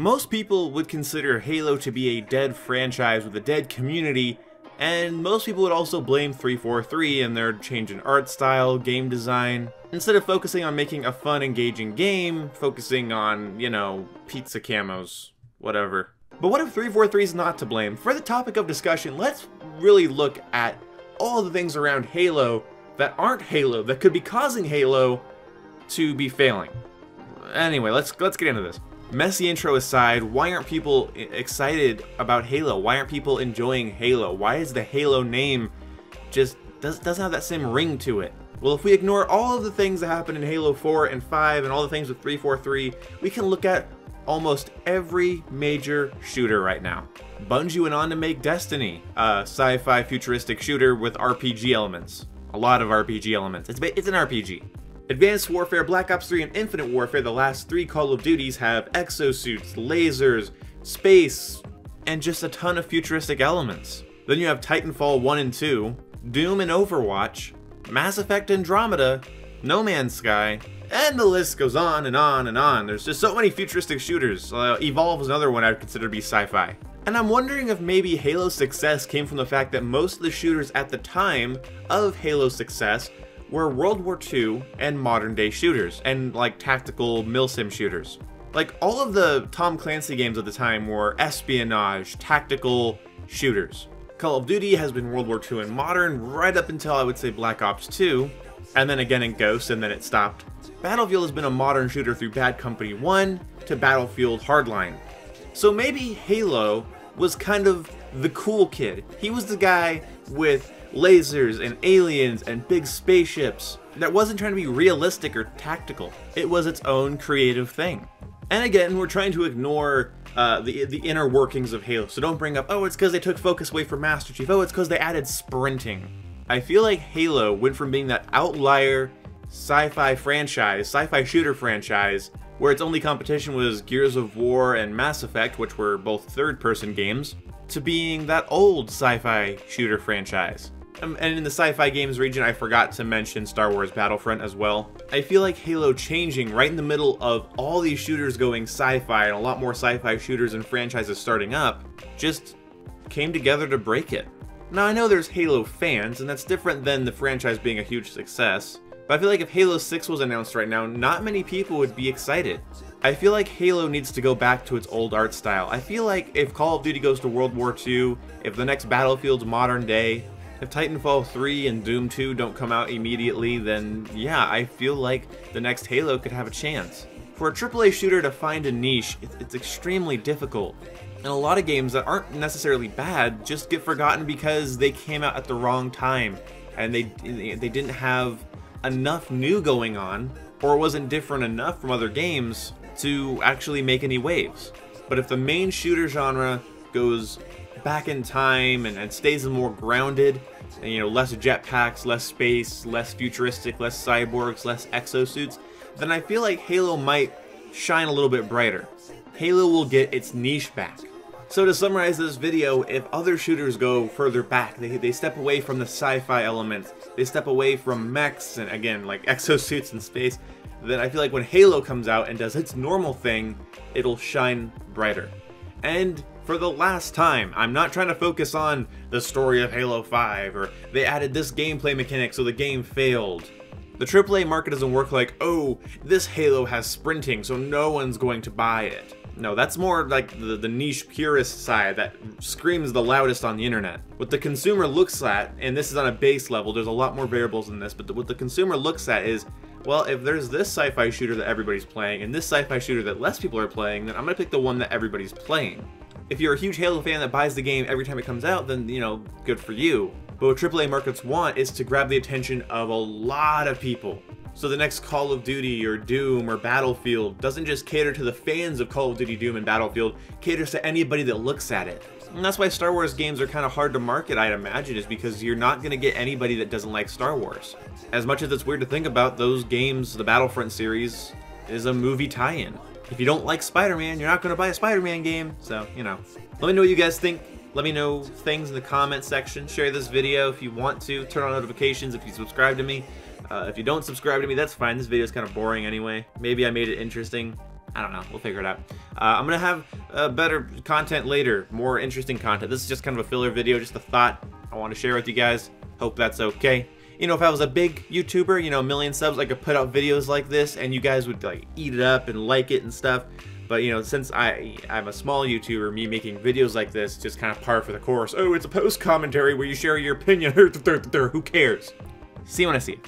Most people would consider Halo to be a dead franchise with a dead community, and most people would also blame 343 and their change in art style, game design. Instead of focusing on making a fun, engaging game, focusing on, you know, pizza camos, whatever. But what if 343 is not to blame? For the topic of discussion, let's really look at all the things around Halo that aren't Halo, that could be causing Halo to be failing. Anyway, let's get into this. Messy intro aside, why aren't people excited about Halo? Why aren't people enjoying Halo? Why is the Halo name just doesn't have that same ring to it? Well, if we ignore all of the things that happen in Halo 4 and 5 and all the things with 343, we can look at almost every major shooter right now. Bungie went on to make Destiny, a sci-fi futuristic shooter with RPG elements. A lot of RPG elements. It's an RPG. Advanced Warfare, Black Ops 3, and Infinite Warfare, the last 3 Call of Duties, have exosuits, lasers, space, and just a ton of futuristic elements. Then you have Titanfall 1 and 2, Doom and Overwatch, Mass Effect Andromeda, No Man's Sky, and the list goes on and on and on. There's just so many futuristic shooters. Evolve is another one I'd consider to be sci-fi. And I'm wondering if maybe Halo's success came from the fact that most of the shooters at the time of Halo's success were World War II and modern day shooters, and like tactical milsim shooters. Like all of the Tom Clancy games at the time were espionage, tactical shooters. Call of Duty has been World War II and modern right up until I would say Black Ops 2, and then again in Ghost, and then it stopped. Battlefield has been a modern shooter through Bad Company 1 to Battlefield Hardline. So maybe Halo was kind of the cool kid. He was the guy with lasers and aliens and big spaceships that wasn't trying to be realistic or tactical. It was its own creative thing. And again, we're trying to ignore the inner workings of Halo. So don't bring up, oh, it's because they took focus away from Master Chief. Oh, it's because they added sprinting. I feel like Halo went from being that outlier sci-fi franchise, sci-fi shooter franchise, where its only competition was Gears of War and Mass Effect, which were both third-person games, to being that old sci-fi shooter franchise. And in the sci-fi games region, I forgot to mention Star Wars Battlefront as well. I feel like Halo changing right in the middle of all these shooters going sci-fi and a lot more sci-fi shooters and franchises starting up, just came together to break it. Now I know there's Halo fans, and that's different than the franchise being a huge success, but I feel like if Halo 6 was announced right now, not many people would be excited. I feel like Halo needs to go back to its old art style. I feel like if Call of Duty goes to World War II, if the next Battlefield's modern day, if Titanfall 3 and Doom 2 don't come out immediately, then yeah, I feel like the next Halo could have a chance. For a AAA shooter to find a niche, it's extremely difficult. And a lot of games that aren't necessarily bad just get forgotten because they came out at the wrong time, and they didn't have enough new going on, or it wasn't different enough from other games to actually make any waves. But if the main shooter genre goes back in time and stays more grounded, and, you know, less jetpacks, less space, less futuristic, less cyborgs, less exosuits, then I feel like Halo might shine a little bit brighter. Halo will get its niche back. So to summarize this video, if other shooters go further back, they step away from the sci-fi elements, they step away from mechs and again like exosuits in space, then I feel like when Halo comes out and does its normal thing, it'll shine brighter. And for the last time, I'm not trying to focus on the story of Halo 5 or they added this gameplay mechanic so the game failed. The AAA market doesn't work like, oh, this Halo has sprinting so no one's going to buy it. No, that's more like the niche purist side that screams the loudest on the internet. What the consumer looks at, and this is on a base level, there's a lot more variables in this, but what the consumer looks at is, well, if there's this sci-fi shooter that everybody's playing and this sci-fi shooter that less people are playing, then I'm gonna pick the one that everybody's playing. If you're a huge Halo fan that buys the game every time it comes out, then, you know, good for you. But what AAA markets want is to grab the attention of a lot of people. So the next Call of Duty or Doom or Battlefield doesn't just cater to the fans of Call of Duty, Doom, and Battlefield, caters to anybody that looks at it. And that's why Star Wars games are kind of hard to market, I'd imagine, is because you're not going to get anybody that doesn't like Star Wars. As much as it's weird to think about, those games, the Battlefront series, is a movie tie-in. If you don't like Spider-Man, you're not going to buy a Spider-Man game, so, you know. Let me know what you guys think. Let me know things in the comment section. Share this video if you want to. Turn on notifications if you subscribe to me. If you don't subscribe to me, that's fine. This video is kind of boring anyway. Maybe I made it interesting. I don't know. We'll figure it out. I'm going to have better content later, more interesting content. This is just kind of a filler video, just a thought I want to share with you guys. Hope that's okay. You know, if I was a big YouTuber, you know, 1 million subs, I could put out videos like this and you guys would like eat it up and like it and stuff. But, you know, since I'm a small YouTuber, me making videos like this just kind of par for the course. Oh, it's a post commentary where you share your opinion. Who cares? See you when I see you.